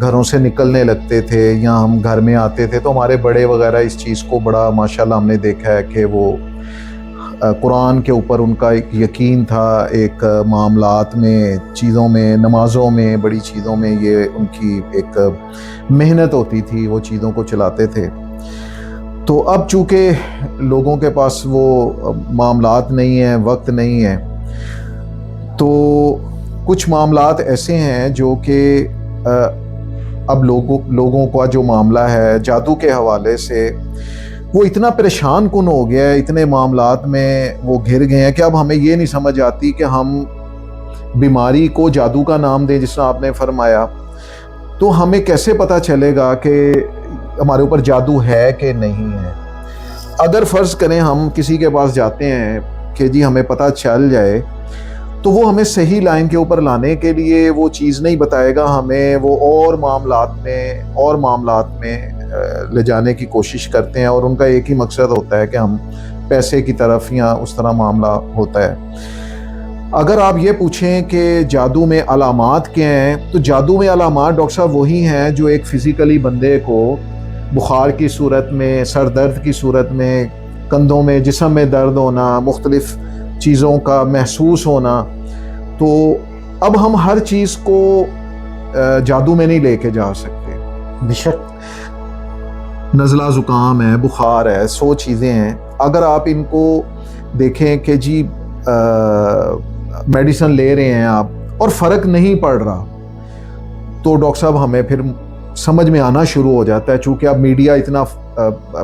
گھروں سے نکلنے لگتے تھے یا ہم گھر میں آتے تھے تو ہمارے بڑے وغیرہ اس چیز کو بڑا ماشاءاللہ ہم نے دیکھا ہے کہ وہ قرآن کے اوپر ان کا ایک یقین تھا، ایک معاملات میں، چیزوں میں، نمازوں میں، بڑی چیزوں میں یہ ان کی ایک محنت ہوتی تھی، وہ چیزوں کو چلاتے تھے۔ تو اب چونکہ لوگوں کے پاس وہ معاملات نہیں ہیں، وقت نہیں ہے، تو کچھ معاملات ایسے ہیں جو کہ اب لوگوں کا جو معاملہ ہے جادو کے حوالے سے وہ اتنا پریشان کن ہو گیا ہے، اتنے معاملات میں وہ گھر گئے ہیں کہ اب ہمیں یہ نہیں سمجھ آتی کہ ہم بیماری کو جادو کا نام دیں، جس طرح آپ نے فرمایا، تو ہمیں کیسے پتہ چلے گا کہ ہمارے اوپر جادو ہے کہ نہیں ہے۔ اگر فرض کریں ہم کسی کے پاس جاتے ہیں کہ جی ہمیں پتہ چل جائے، تو وہ ہمیں صحیح لائن کے اوپر لانے کے لیے وہ چیز نہیں بتائے گا، ہمیں وہ اور معاملات میں لے جانے کی کوشش کرتے ہیں، اور ان کا ایک ہی مقصد ہوتا ہے کہ ہم پیسے کی طرف یا اس طرح معاملہ ہوتا ہے۔ اگر آپ یہ پوچھیں کہ جادو میں علامات کیا ہیں، تو جادو میں علامات ڈاکٹر صاحب وہی ہیں جو ایک فزیکلی بندے کو بخار کی صورت میں، سر درد کی صورت میں، کندھوں میں، جسم میں درد ہونا، مختلف چیزوں کا محسوس ہونا، تو اب ہم ہر چیز کو جادو میں نہیں لے کے جا سکتے۔ بے شک نزلہ زکام ہے، بخار ہے، 100 چیزیں ہیں، اگر آپ ان کو دیکھیں کہ جی میڈیسن لے رہے ہیں آپ اور فرق نہیں پڑ رہا، تو ڈاکٹر صاحب ہمیں پھر سمجھ میں آنا شروع ہو جاتا ہے، چونکہ اب میڈیا اتنا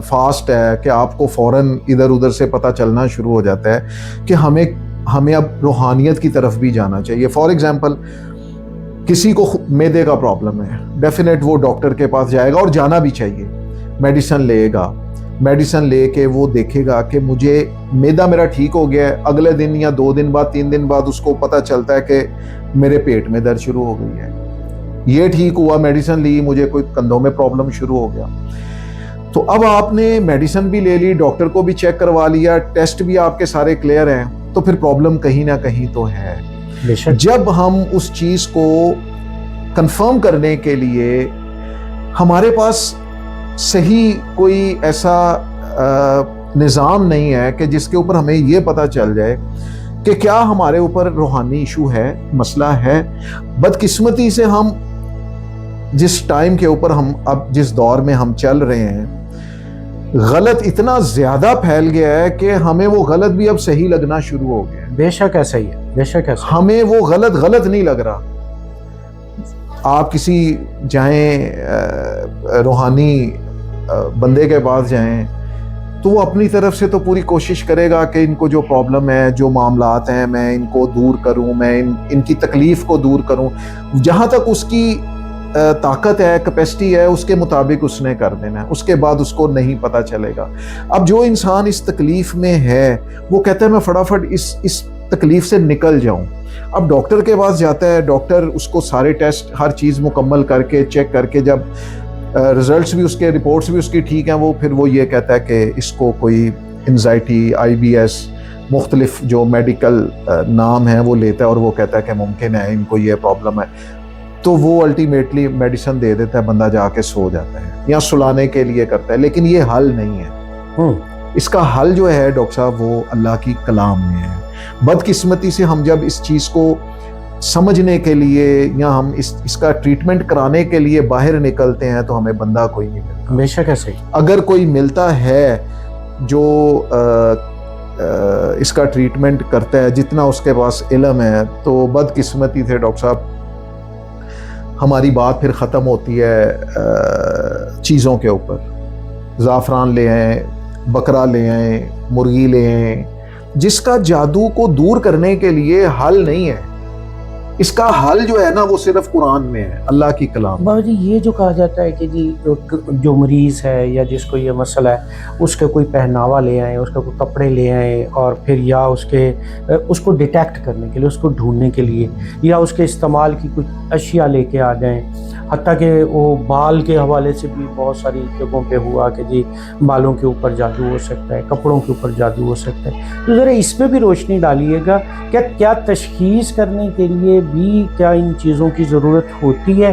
فاسٹ ہے کہ آپ کو فوراً ادھر ادھر سے پتہ چلنا شروع ہو جاتا ہے کہ ہمیں اب روحانیت کی طرف بھی جانا چاہیے۔ فار ایگزامپل کسی کو معدے کا پرابلم ہے، ڈیفینیٹ وہ ڈاکٹر کے پاس جائے گا اور جانا بھی چاہیے، میڈیسن لے گا، میڈیسن لے کے وہ دیکھے گا کہ مجھے معدہ میرا ٹھیک ہو گیا ہے، اگلے دن یا 2 دن بعد 3 دن بعد اس کو پتہ چلتا ہے کہ میرے پیٹ میں درد شروع ہو گئی ہے، یہ ٹھیک ہوا، میڈیسن لی، مجھے کوئی کندھوں میں پرابلم شروع ہو گیا۔ تو اب آپ نے میڈیسن بھی لے لی، ڈاکٹر کو بھی چیک کروا لیا، ٹیسٹ بھی آپ کے سارے کلیئر ہیں، تو پھر پرابلم کہیں نہ کہیں تو ہے۔ جب ہم اس چیز کو کنفرم کرنے کے لیے ہمارے پاس صحیح کوئی ایسا نظام نہیں ہے کہ جس کے اوپر ہمیں یہ پتہ چل جائے کہ کیا ہمارے اوپر روحانی ایشو ہے، مسئلہ ہے، بدقسمتی سے ہم جس ٹائم کے اوپر ہم اب جس دور میں ہم چل رہے ہیں، غلط اتنا زیادہ پھیل گیا ہے کہ ہمیں وہ غلط بھی اب صحیح لگنا شروع ہو گیا ہے۔ بے شک ایسا ہی ہے، بے شک ایسا، ہمیں وہ غلط نہیں لگ رہا۔ آپ کسی جائیں روحانی بندے کے پاس جائیں تو وہ اپنی طرف سے تو پوری کوشش کرے گا کہ ان کو جو پرابلم ہے، جو معاملات ہیں، میں ان کو دور کروں، میں ان کی تکلیف کو دور کروں، جہاں تک اس کی طاقت ہے، کیپیسٹی ہے، اس کے مطابق اس نے کر دینا ہے، اس کے بعد اس کو نہیں پتہ چلے گا۔ اب جو انسان اس تکلیف میں ہے وہ کہتا ہے میں فٹافٹ اس تکلیف سے نکل جاؤں، اب ڈاکٹر کے پاس جاتا ہے، ڈاکٹر اس کو سارے ٹیسٹ ہر چیز مکمل کر کے چیک کر کے جب ریزلٹس بھی اس کے، رپورٹس بھی اس کی ٹھیک ہیں، پھر وہ یہ کہتا ہے کہ اس کو کوئی انزائٹی، IBS، مختلف جو میڈیکل نام ہیں وہ لیتا ہے، اور وہ کہتا ہے کہ ممکن ہے ان کو یہ پرابلم ہے، تو وہ الٹیمیٹلی میڈیسن دے دیتا ہے، بندہ جا کے سو جاتا ہے یا سلانے کے لیے کرتا ہے، لیکن یہ حل نہیں ہے۔ اس کا حل جو ہے ڈاکٹر صاحب وہ اللہ کی کلام میں ہے۔ بدقسمتی سے ہم جب اس چیز کو سمجھنے کے لیے یا ہم اس کا ٹریٹمنٹ کرانے کے لیے باہر نکلتے ہیں تو ہمیں بندہ کوئی نہیں ملتا۔ بے شک ایسے ہی، اگر کوئی ملتا ہے جو اس کا ٹریٹمنٹ کرتا ہے، جتنا اس کے پاس علم ہے، تو بدقسمتی سے ڈاکٹر صاحب ہماری بات پھر ختم ہوتی ہے چیزوں کے اوپر۔ زعفران لے آئیں، بکرا لے آئیں، مرغی لے آئیں، جس کا جادو کو دور کرنے کے لیے حل نہیں ہے۔ اس کا حل جو ہے نا وہ صرف قرآن میں ہے، اللہ کی کلام۔ بابا جی یہ جو کہا جاتا ہے کہ جی جو مریض ہے یا جس کو یہ مسئلہ ہے اس کے کوئی پہناوا لے آئیں، اس کے کوئی کپڑے لے آئیں، اور پھر یا اس کو ڈیٹیکٹ کرنے کے لیے، اس کو ڈھونڈنے کے لیے، یا اس کے استعمال کی کچھ اشیاء لے کے آ جائیں، حتیٰ کہ وہ بال کے حوالے سے بھی بہت ساری جگہوں پہ ہوا کہ جی بالوں کے اوپر جادو ہو سکتا ہے، کپڑوں کے اوپر جادو ہو سکتا ہے۔ تو ذرا اس پہ بھی روشنی ڈالیے گا، کیا تشخیص کرنے کے لیے بھی کیا ان چیزوں کی ضرورت ہوتی ہے،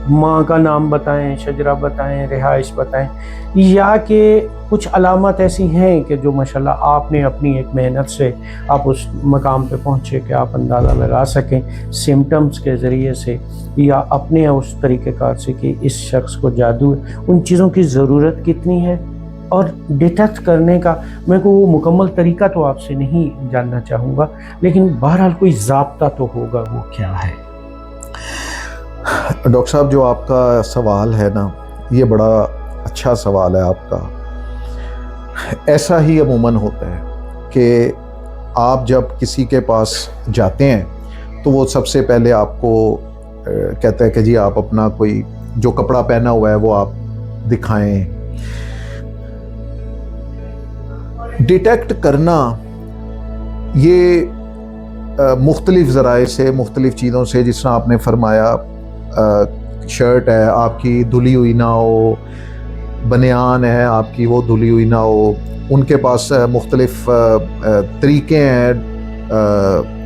ماں کا نام بتائیں، شجرہ بتائیں، رہائش بتائیں، یا کہ کچھ علامات ایسی ہیں کہ جو ماشاءاللہ آپ نے اپنی ایک محنت سے آپ اس مقام پہ پہنچے کہ آپ اندازہ لگا سکیں سمٹمز کے ذریعے سے یا اپنے اس طریقہ کار سے کہ اس شخص کو جادو ہے؟ ان چیزوں کی ضرورت کتنی ہے اور ڈیٹیکٹ کرنے کا میں کو وہ مکمل طریقہ تو آپ سے نہیں جاننا چاہوں گا، لیکن بہرحال کوئی ضابطہ تو ہوگا، وہ کیا ہے؟ ڈاکٹر صاحب جو آپ کا سوال ہے نا، یہ بڑا اچھا سوال ہے آپ کا۔ ایسا ہی عموماً ہوتا ہے کہ آپ جب کسی کے پاس جاتے ہیں تو وہ سب سے پہلے آپ کو کہتا ہے کہ جی آپ اپنا کوئی جو کپڑا پہنا ہوا ہے وہ آپ دکھائیں۔ ڈیٹیکٹ کرنا یہ مختلف ذرائع سے، مختلف چیزوں سے، جس طرح آپ نے فرمایا شرٹ ہے آپ کی دھلی ہوئی نہ ہو، بنیان ہے آپ کی وہ دھلی ہوئی نہ ہو، ان کے پاس مختلف طریقے ہیں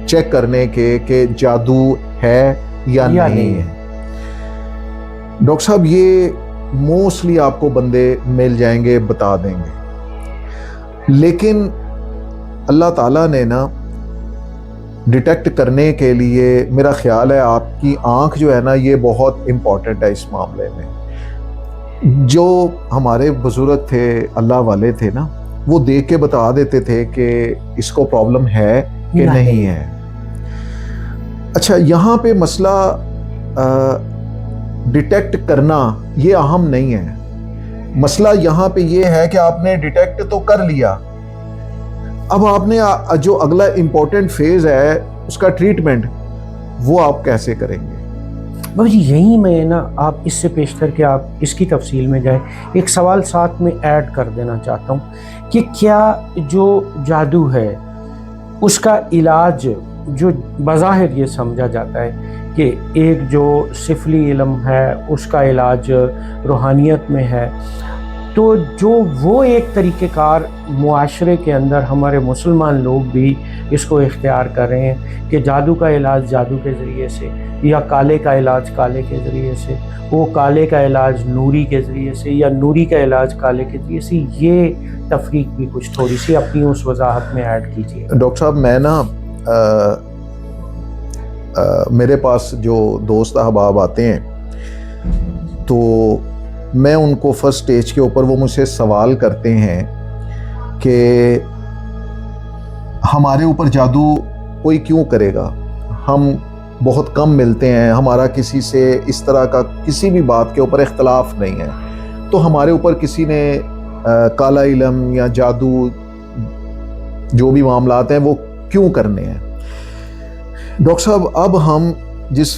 چیک کرنے کے کہ جادو ہے یا نہیں ہے۔ ڈاکٹر صاحب یہ موسٹلی آپ کو بندے مل جائیں گے، بتا دیں گے، لیکن اللہ تعالیٰ نے نا ڈیٹیکٹ کرنے کے لیے، میرا خیال ہے آپ کی آنکھ جو ہے نا یہ بہت امپورٹنٹ ہے اس معاملے میں۔ جو ہمارے بزرگ تھے، اللہ والے تھے نا، وہ دیکھ کے بتا دیتے تھے کہ اس کو پرابلم ہے کہ نہیں ہے۔ اچھا، یہاں پہ مسئلہ ڈیٹیکٹ کرنا یہ اہم نہیں ہے، مسئلہ یہاں پہ یہ ہے کہ آپ نے ڈیٹیکٹ تو کر لیا، اب آپ نے جو اگلا امپورٹنٹ فیز ہے اس کا ٹریٹمنٹ، وہ آپ کیسے کریں گے؟ بابا جی یہی میں نا آپ اس سے پیشتر کہ آپ اس کی تفصیل میں جائیں، ایک سوال ساتھ میں ایڈ کر دینا چاہتا ہوں کہ کیا جو جادو ہے اس کا علاج جو بظاہر یہ سمجھا جاتا ہے کہ ایک جو سفلی علم ہے اس کا علاج روحانیت میں ہے، تو جو وہ ایک طریقہ کار معاشرے کے اندر ہمارے مسلمان لوگ بھی اس کو اختیار کر رہے ہیں کہ جادو کا علاج جادو کے ذریعے سے، یا کالے کا علاج کالے کے ذریعے سے، وہ کالے کا علاج نوری کے ذریعے سے، یا نوری کا علاج کالے کے ذریعے سے، یہ تفریق بھی کچھ تھوڑی سی اپنی اس وضاحت میں ایڈ کیجیے۔ ڈاکٹر صاحب میں نا میرے پاس جو دوست احباب آتے ہیں تو میں ان کو فرسٹ سٹیج کے اوپر وہ مجھ سے سوال کرتے ہیں کہ ہمارے اوپر جادو کوئی کیوں کرے گا، ہم بہت کم ملتے ہیں، ہمارا کسی سے اس طرح کا کسی بھی بات کے اوپر اختلاف نہیں ہے، تو ہمارے اوپر کسی نے کالا علم یا جادو جو بھی معاملات ہیں وہ کیوں کرنے ہیں؟ ڈاکٹر صاحب اب ہم جس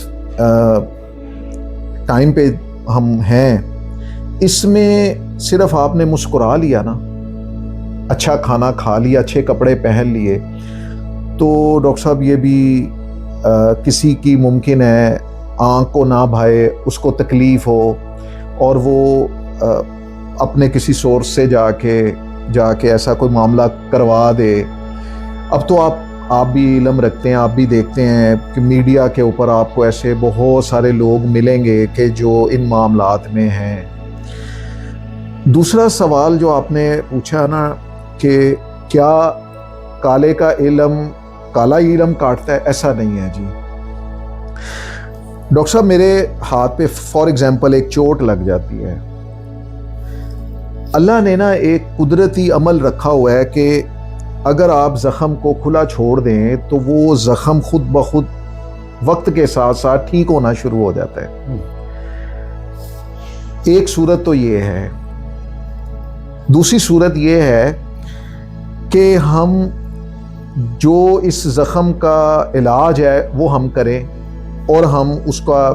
ٹائم پہ ہم ہیں اس میں صرف آپ نے مسکرا لیا نا، اچھا کھانا کھا لیا، اچھے کپڑے پہن لیے، تو ڈاکٹر صاحب یہ بھی کسی کی ممکن ہے آنکھ کو نہ بھائے، اس کو تکلیف ہو اور وہ اپنے کسی سورس سے جا کے ایسا کوئی معاملہ کروا دے۔ اب تو آپ بھی علم رکھتے ہیں، آپ بھی دیکھتے ہیں کہ میڈیا کے اوپر آپ کو ایسے بہت سارے لوگ ملیں گے کہ جو ان معاملات میں ہیں۔ دوسرا سوال جو آپ نے پوچھا نا کہ کیا کالے کا علم کالا علم کاٹتا ہے، ایسا نہیں ہے جی۔ ڈاکٹر صاحب میرے ہاتھ پہ فار ایگزامپل ایک چوٹ لگ جاتی ہے، اللہ نے نا ایک قدرتی عمل رکھا ہوا ہے کہ اگر آپ زخم کو کھلا چھوڑ دیں تو وہ زخم خود بخود وقت کے ساتھ ساتھ ٹھیک ہونا شروع ہو جاتا ہے۔ ایک صورت تو یہ ہے، دوسری صورت یہ ہے کہ ہم جو اس زخم کا علاج ہے وہ ہم کریں اور ہم اس کا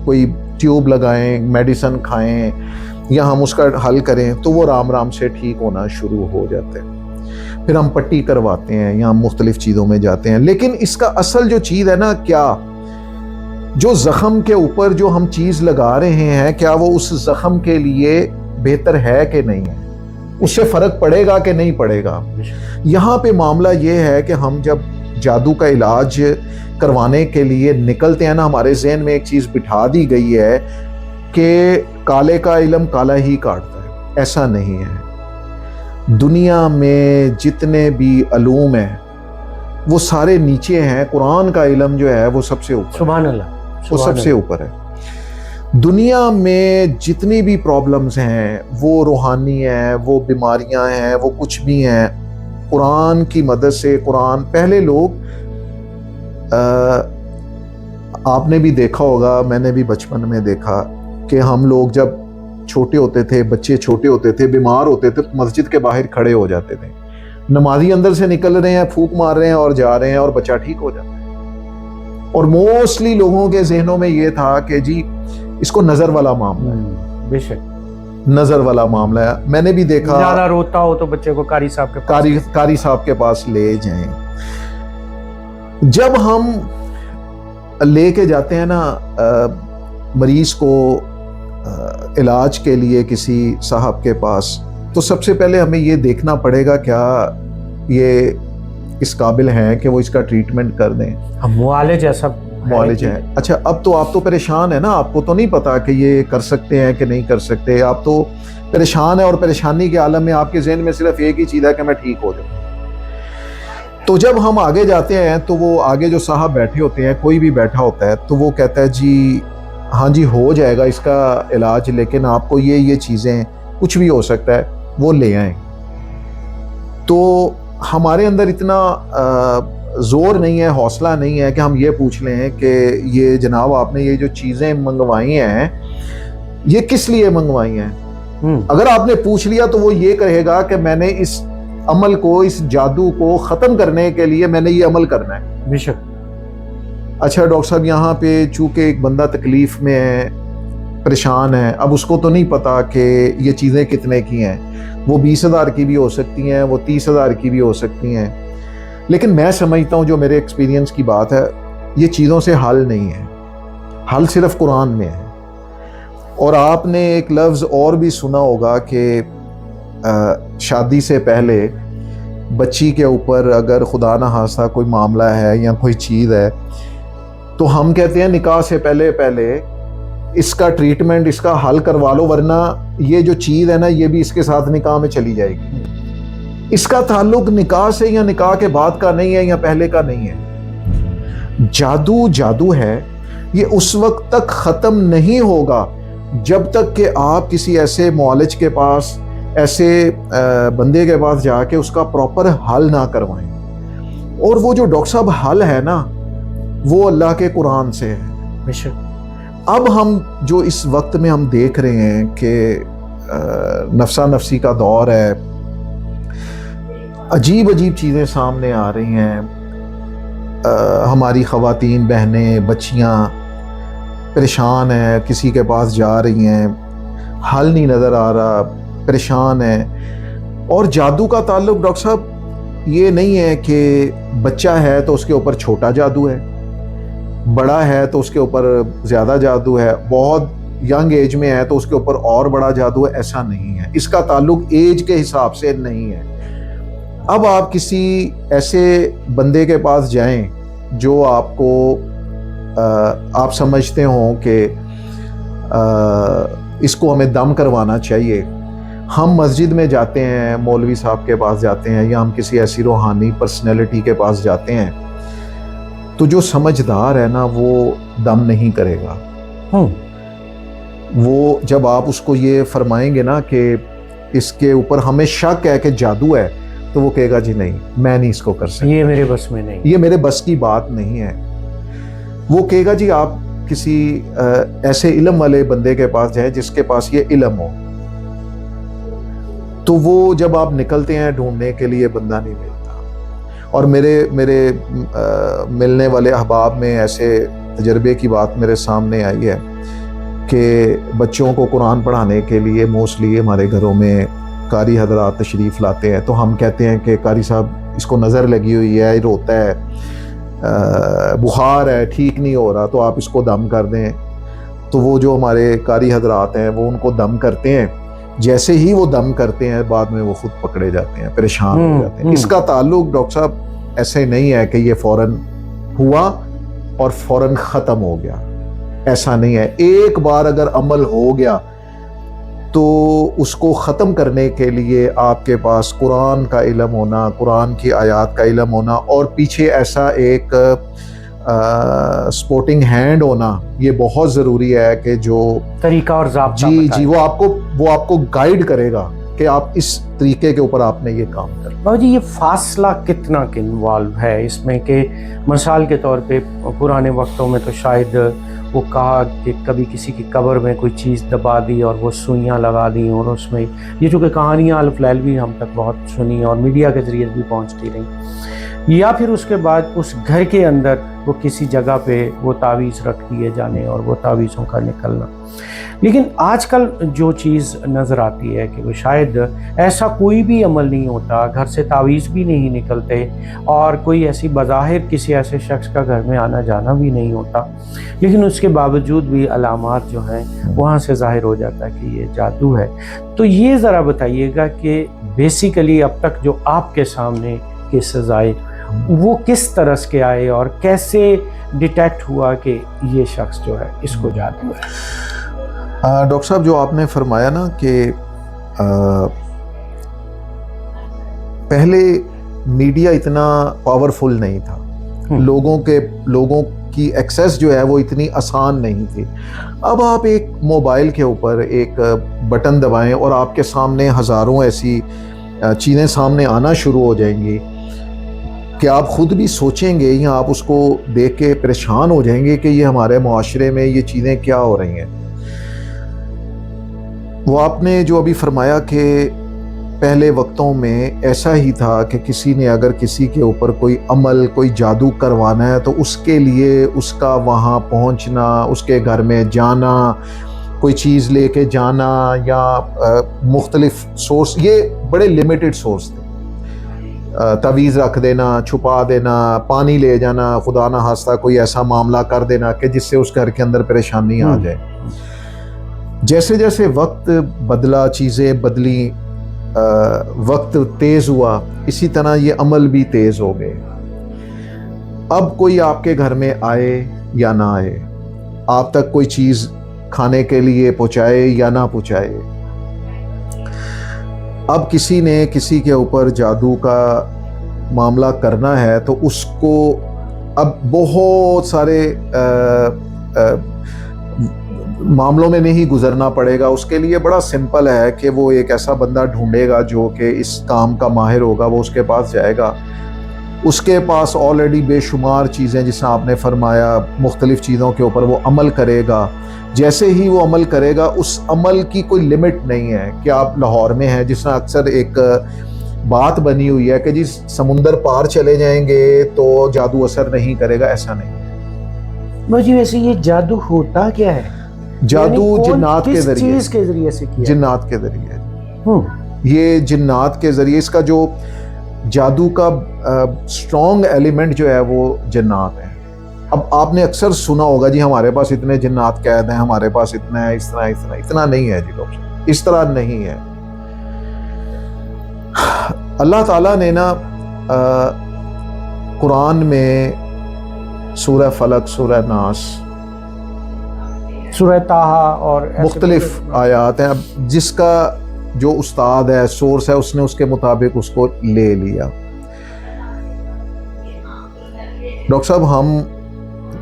کوئی ٹیوب لگائیں، میڈیسن کھائیں یا ہم اس کا حل کریں تو وہ رام رام سے ٹھیک ہونا شروع ہو جاتے ہیں۔ پھر ہم پٹی کرواتے ہیں یا ہم مختلف چیزوں میں جاتے ہیں، لیکن اس کا اصل جو چیز ہے نا، کیا جو زخم کے اوپر جو ہم چیز لگا رہے ہیں کیا وہ اس زخم کے لیے بہتر ہے کہ نہیں ہے، اس سے فرق پڑے گا کہ نہیں پڑے گا؟ یہاں پہ معاملہ یہ ہے کہ ہم جب جادو کا علاج کروانے کے لیے نکلتے ہیں نا، ہمارے ذہن میں ایک چیز بٹھا دی گئی ہے کہ کالے کا علم کالا ہی کاٹتا ہے. ایسا نہیں ہے. دنیا میں جتنے بھی علوم ہیں وہ سارے نیچے ہیں. قرآن کا علم جو ہے وہ سب سے اوپر. سبحان اللہ. وہ سب سے اوپر ہے. دنیا میں جتنی بھی پرابلمز ہیں وہ روحانی ہیں، وہ بیماریاں ہیں، وہ کچھ بھی ہیں، قرآن کی مدد سے. قرآن پہلے لوگ آپ نے بھی دیکھا ہوگا، میں نے بھی بچپن میں دیکھا کہ ہم لوگ جب چھوٹے ہوتے تھے، بچے چھوٹے ہوتے تھے، بیمار ہوتے تھے، مسجد کے باہر کھڑے ہو جاتے تھے. نمازی اندر سے نکل رہے ہیں، پھونک مار رہے ہیں اور جا رہے ہیں اور بچہ ٹھیک ہو جاتا ہے. اور موسٹلی لوگوں کے ذہنوں میں یہ تھا کہ جی اس کو نظر والا معاملہ ہے. بے شک نظر والا معاملہ ہے. میں نے بھی دیکھا زیادہ روتا ہو تو بچے کو قاری صاحب کے پاس لے جائیں. جب ہم لے کے جاتے ہیں نا مریض کو علاج کے لیے کسی صاحب کے پاس، تو سب سے پہلے ہمیں یہ دیکھنا پڑے گا کیا یہ اس قابل ہیں کہ وہ اس کا ٹریٹمنٹ کر دیں. معالج ہے، سب معالج ہے. اچھا اب تو آپ تو پریشان ہے نا، آپ کو تو نہیں پتا کہ یہ کر سکتے ہیں کہ نہیں کر سکتے. آپ تو پریشان ہے اور پریشانی کے عالم میں آپ کے ذہن میں صرف ایک ہی چیز ہے کہ میں ٹھیک ہو جاؤں. تو جب ہم آگے جاتے ہیں تو وہ آگے جو صاحب بیٹھے ہوتے ہیں، کوئی بھی بیٹھا ہوتا ہے، تو وہ کہتا ہے جی ہاں جی ہو جائے گا اس کا علاج، لیکن آپ کو یہ چیزیں کچھ بھی ہو سکتا ہے، وہ لے آئیں. تو ہمارے اندر اتنا زور نہیں ہے، حوصلہ نہیں ہے کہ ہم یہ پوچھ لیں کہ یہ جناب آپ نے یہ جو چیزیں منگوائی ہیں یہ کس لیے منگوائی ہیں. اگر آپ نے پوچھ لیا تو وہ یہ کہے گا کہ میں نے اس عمل کو، اس جادو کو ختم کرنے کے لیے میں نے یہ عمل کرنا ہے. بے شک. اچھا ڈاکٹر صاحب یہاں پہ چونکہ ایک بندہ تکلیف میں ہے، پریشان ہے، اب اس کو تو نہیں پتا کہ یہ چیزیں کتنے کی ہیں. وہ 20,000 کی بھی ہو سکتی ہیں، وہ 30,000 کی بھی ہو سکتی ہیں. لیکن میں سمجھتا ہوں، جو میرے ایکسپیرینس کی بات ہے، یہ چیزوں سے حل نہیں ہے. حل صرف قرآن میں ہے. اور آپ نے ایک لفظ اور بھی سنا ہوگا کہ شادی سے پہلے بچی کے اوپر اگر خدا نہ خواستہ کوئی معاملہ ہے یا کوئی چیز ہے تو ہم کہتے ہیں نکاح سے پہلے اس کا ٹریٹمنٹ، اس کا حل کروا لو، ورنہ یہ جو چیز ہے نا یہ بھی اس کے ساتھ نکاح میں چلی جائے گی. اس کا تعلق نکاح سے یا نکاح کے بعد کا نہیں ہے یا پہلے کا نہیں ہے. جادو ہے، یہ اس وقت تک ختم نہیں ہوگا جب تک کہ آپ کسی ایسے معالج کے پاس، ایسے بندے کے پاس جا کے اس کا پراپر حل نہ کروائیں. اور وہ جو ڈاکٹر صاحب حل ہے نا وہ اللہ کے قرآن سے ہے. بے شک. اب ہم جو اس وقت میں ہم دیکھ رہے ہیں کہ نفسا نفسی کا دور ہے، عجیب چیزیں سامنے آ رہی ہیں. ہماری خواتین، بہنیں، بچیاں پریشان ہیں، کسی کے پاس جا رہی ہیں، حل نہیں نظر آ رہا، پریشان ہیں. اور جادو کا تعلق ڈاکٹر صاحب یہ نہیں ہے کہ بچہ ہے تو اس کے اوپر چھوٹا جادو ہے، بڑا ہے تو اس کے اوپر زیادہ جادو ہے، بہت ینگ ایج میں ہے تو اس کے اوپر اور بڑا جادو ہے. ایسا نہیں ہے. اس کا تعلق ایج کے حساب سے نہیں ہے. اب آپ کسی ایسے بندے کے پاس جائیں جو آپ کو آپ سمجھتے ہوں کہ اس کو ہمیں دم کروانا چاہیے. ہم مسجد میں جاتے ہیں، مولوی صاحب کے پاس جاتے ہیں، یا ہم کسی ایسی روحانی پرسنالٹی کے پاس جاتے ہیں، تو جو سمجھدار ہے نا وہ دم نہیں کرے گا. وہ جب آپ اس کو یہ فرمائیں گے نا کہ اس کے اوپر ہمیں شک ہے کہ جادو ہے، تو وہ کہے گا جی نہیں، میں نہیں اس کو کر سکتا، یہ میرے بس میں نہیں، یہ میرے بس کی بات نہیں ہے. وہ کہے گا جی آپ کسی ایسے علم والے بندے کے پاس جائیں جس کے پاس یہ علم ہو. تو وہ جب آپ نکلتے ہیں ڈھونڈنے کے لیے، بندہ نہیں ملتا. اور میرے ملنے والے احباب میں ایسے تجربے کی بات میرے سامنے آئی ہے کہ بچوں کو قرآن پڑھانے کے لیے موسٹلی ہمارے گھروں میں قاری حضرات تشریف لاتے ہیں. تو ہم کہتے ہیں کہ قاری صاحب اس کو نظر لگی ہوئی ہے، روتا ہے، بخار ہے، ٹھیک نہیں ہو رہا، تو آپ اس کو دم کر دیں. تو وہ جو ہمارے قاری حضرات ہیں وہ ان کو دم کرتے ہیں. جیسے ہی وہ دم کرتے ہیں بعد میں وہ خود پکڑے جاتے ہیں، پریشان ہو جاتے ہیں. اس کا تعلق ڈاکٹر صاحب ایسے نہیں ہے کہ یہ فوراً ہوا اور فوراً ختم ہو گیا، ایسا نہیں ہے. ایک بار اگر عمل ہو گیا تو اس کو ختم کرنے کے لیے آپ کے پاس قرآن کا علم ہونا، قرآن کی آیات کا علم ہونا، اور پیچھے ایسا ایک سپورٹنگ ہینڈ ہونا یہ بہت ضروری ہے کہ جو طریقہ اور ضابطہ جی وہ آپ کو گائیڈ کرے گا کہ آپ اس طریقے کے اوپر آپ نے یہ کام کرنا. بابا جی یہ فاصلہ کتنا انوالو ہے اس میں کہ مثال کے طور پہ پرانے وقتوں میں تو شاید وہ کہا کہ کبھی کسی کی قبر میں کوئی چیز دبا دی اور وہ سوئیاں لگا دی، اور اس میں یہ چونکہ کہانیاں الف لیل بھی ہم تک بہت سنی اور میڈیا کے ذریعے بھی پہنچتی رہی، یا پھر اس کے بعد اس گھر کے اندر وہ کسی جگہ پہ وہ تعویذ رکھ دیے جانے اور وہ تعویذوں کا نکلنا. لیکن آج کل جو چیز نظر آتی ہے کہ وہ شاید ایسا کوئی بھی عمل نہیں ہوتا، گھر سے تعویذ بھی نہیں نکلتے، اور کوئی ایسی بظاہر کسی ایسے شخص کا گھر میں آنا جانا بھی نہیں ہوتا، لیکن اس کے باوجود بھی علامات جو ہیں وہاں سے ظاہر ہو جاتا ہے کہ یہ جادو ہے. تو یہ ذرا بتائیے گا کہ بیسیکلی اب تک جو آپ کے سامنے کیسز آئے وہ کس طرح کے آئے اور کیسے ڈیٹیکٹ ہوا کہ یہ شخص جو ہے اس کو جادو ہے؟ ڈاکٹر صاحب جو آپ نے فرمایا نا کہ پہلے میڈیا اتنا پاورفل نہیں تھا، لوگوں کی ایکسیس جو ہے وہ اتنی آسان نہیں تھی. اب آپ ایک موبائل کے اوپر ایک بٹن دبائیں اور آپ کے سامنے ہزاروں ایسی چیزیں سامنے آنا شروع ہو جائیں گی کہ آپ خود بھی سوچیں گے یا آپ اس کو دیکھ کے پریشان ہو جائیں گے کہ یہ ہمارے معاشرے میں یہ چیزیں کیا ہو رہی ہیں. وہ آپ نے جو ابھی فرمایا کہ پہلے وقتوں میں ایسا ہی تھا کہ کسی نے اگر کسی کے اوپر کوئی عمل کوئی جادو کروانا ہے تو اس کے لیے اس کا وہاں پہنچنا، اس کے گھر میں جانا، کوئی چیز لے کے جانا، یا مختلف سورس، یہ بڑے لیمیٹڈ سورس تھے. تعویذ رکھ دینا، چھپا دینا، پانی لے جانا، خدا نہ خواستہ کوئی ایسا معاملہ کر دینا کہ جس سے اس گھر کے اندر پریشانی آ جائے. جیسے جیسے وقت بدلا، چیزیں بدلی، وقت تیز ہوا، اسی طرح یہ عمل بھی تیز ہو گئے. اب کوئی آپ کے گھر میں آئے یا نہ آئے، آپ تک کوئی چیز کھانے کے لیے پہنچائے یا نہ پہنچائے، اب کسی نے کسی کے اوپر جادو کا معاملہ کرنا ہے تو اس کو اب بہت سارے معاملوں میں نہیں گزرنا پڑے گا. اس کے لیے بڑا سمپل ہے کہ وہ ایک ایسا بندہ ڈھونڈے گا جو کہ اس کام کا ماہر ہوگا، وہ اس کے پاس جائے گا. اس کے پاس آلریڈی بے شمار چیزیں، جس آپ نے فرمایا مختلف چیزوں کے اوپر وہ عمل کرے گا. جیسے ہی وہ عمل کرے گا، اس عمل کی کوئی لمٹ نہیں ہے کہ آپ لاہور میں ہیں، جس طرح اکثر ایک بات بنی ہوئی ہے کہ جی سمندر پار چلے جائیں گے تو جادو اثر نہیں کرے گا. ایسا نہیں. مجھے ویسے یہ جادو ہوتا کیا ہے؟ جادو جنات کے ذریعے، چیز کے ذریعے سے کیا؟ جنات کے ذریعے. یہ جنات کے ذریعے، اس کا جو جادو کا اسٹرانگ ایلیمنٹ جو ہے وہ جنات ہے. اب آپ نے اکثر سنا ہوگا جی ہمارے پاس اتنے جنات قید ہیں، ہمارے پاس اتنا ہے، اس طرح اتنا نہیں ہے جی ڈاکٹر، اس طرح نہیں ہے. اللہ تعالیٰ نے نا قرآن میں سورہ فلق، سورہ ناس، سورہ طٰہٰ اور مختلف آیات ہیں. اب جس کا جو استاد ہے، سورس ہے، اس نے اس کے مطابق اس کو لے لیا. ڈاکٹر صاحب ہم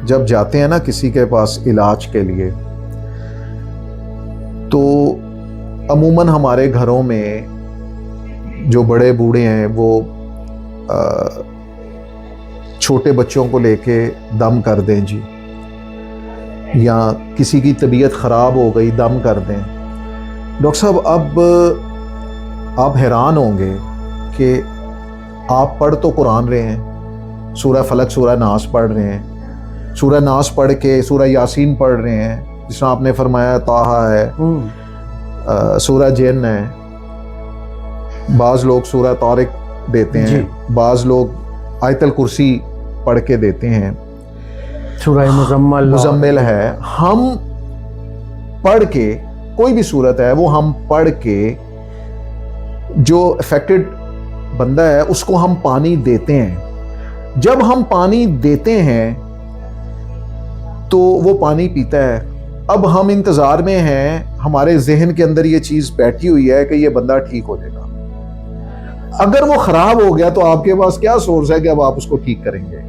جب جاتے ہیں نا کسی کے پاس علاج کے لیے، تو عموماً ہمارے گھروں میں جو بڑے بوڑھے ہیں وہ چھوٹے بچوں کو لے کے دم کر دیں جی، یا کسی کی طبیعت خراب ہو گئی دم کر دیں. ڈاکٹر صاحب اب آپ حیران ہوں گے کہ آپ پڑھ تو قرآن رہے ہیں، سورہ فلق سورہ ناس پڑھ رہے ہیں، سورہ ناس پڑھ کے سورہ یاسین پڑھ رہے ہیں، جس میں آپ نے فرمایا طٰہٰ ہے، سورہ جن ہے، بعض لوگ سورہ طارق دیتے ہیں، بعض لوگ آیت الکرسی پڑھ کے دیتے ہیں، سورہ مزمل ہے. ہم پڑھ کے کوئی بھی صورت ہے وہ ہم پڑھ کے جو افیکٹڈ بندہ ہے اس کو ہم پانی دیتے ہیں. جب ہم پانی دیتے ہیں تو وہ پانی پیتا ہے. اب ہم انتظار میں ہیں, ہمارے ذہن کے اندر یہ چیز بیٹھی ہوئی ہے کہ یہ بندہ ٹھیک ہو جائے گا. اگر وہ خراب ہو گیا تو آپ کے پاس کیا سورس ہے کہ اب آپ اس کو ٹھیک کریں گے؟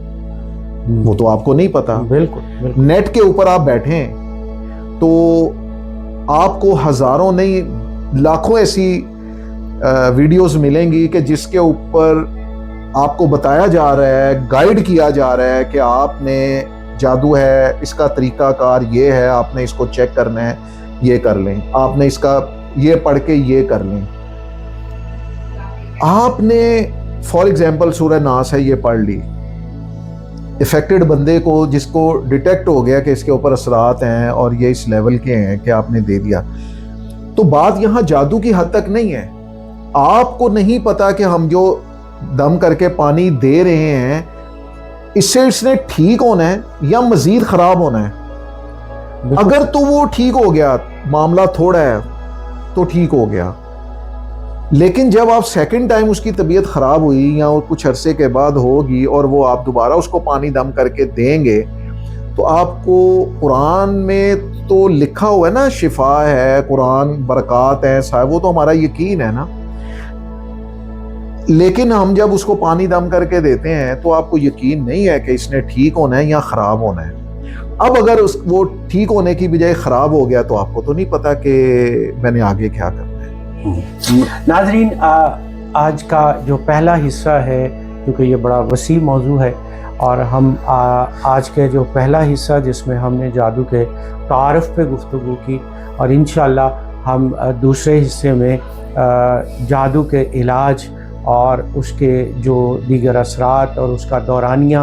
وہ تو آپ کو نہیں پتا. بالکل. نیٹ کے اوپر آپ بیٹھیں تو آپ کو ہزاروں نہیں لاکھوں ایسی ویڈیوز ملیں گی کہ جس کے اوپر آپ کو بتایا جا رہا ہے, گائیڈ کیا جا رہا ہے کہ آپ نے جادو ہے, اس کا طریقہ کار یہ ہے, آپ نے اس کو چیک کرنا ہے, یہ کر لیں, آپ نے اس کا یہ پڑھ کے یہ کر لیں. آپ نے فار ایگزامپل سورہ ناس ہے یہ پڑھ لی, افیکٹڈ بندے کو جس کو ڈیٹیکٹ ہو گیا کہ اس کے اوپر اثرات ہیں اور یہ اس لیول کے ہیں کہ آپ نے دے دیا, تو بات یہاں جادو کی حد تک نہیں ہے. آپ کو نہیں پتا کہ ہم جو دم کر کے پانی دے رہے ہیں اس سے اس نے ٹھیک ہونا ہے یا مزید خراب ہونا ہے. اگر تو وہ ٹھیک ہو گیا, معاملہ تھوڑا ہے تو ٹھیک ہو گیا, لیکن جب آپ سیکنڈ ٹائم اس کی طبیعت خراب ہوئی یا کچھ عرصے کے بعد ہوگی اور وہ آپ دوبارہ اس کو پانی دم کر کے دیں گے تو آپ کو قرآن میں تو لکھا ہوا ہے نا, شفا ہے, قرآن برکات ہیں, وہ تو ہمارا یقین ہے نا. لیکن ہم جب اس کو پانی دم کر کے دیتے ہیں تو آپ کو یقین نہیں ہے کہ اس نے ٹھیک ہونا ہے یا خراب ہونا ہے. اب اگر وہ ٹھیک ہونے کی بجائے خراب ہو گیا تو آپ کو تو نہیں پتا کہ میں نے آگے کیا کرنا ہے. ناظرین, آج کا جو پہلا حصہ ہے, کیونکہ یہ بڑا وسیع موضوع ہے, اور ہم آج کے جو پہلا حصہ جس میں ہم نے جادو کے تعارف پہ گفتگو کی, اور انشاءاللہ ہم دوسرے حصے میں جادو کے علاج اور اس کے جو دیگر اثرات اور اس کا دورانیہ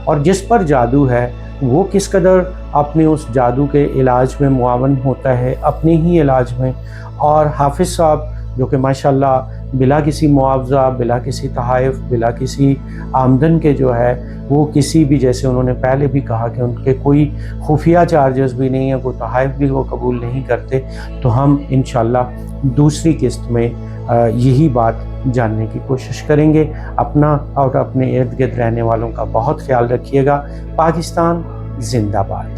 اور جس پر جادو ہے وہ کس قدر اپنے اس جادو کے علاج میں معاون ہوتا ہے, اپنے ہی علاج میں. اور حافظ صاحب جو کہ ماشاءاللہ بلا کسی معاوضہ, بلا کسی تحائف, بلا کسی آمدن کے جو ہے وہ کسی بھی, جیسے انہوں نے پہلے بھی کہا کہ ان کے کوئی خفیہ چارجز بھی نہیں ہیں, کوئی تحائف بھی وہ قبول نہیں کرتے. تو ہم انشاءاللہ دوسری قسط میں یہی بات جاننے کی کوشش کریں گے. اپنا اور اپنے ارد گرد رہنے والوں کا بہت خیال رکھیے گا. پاکستان زندہ باد.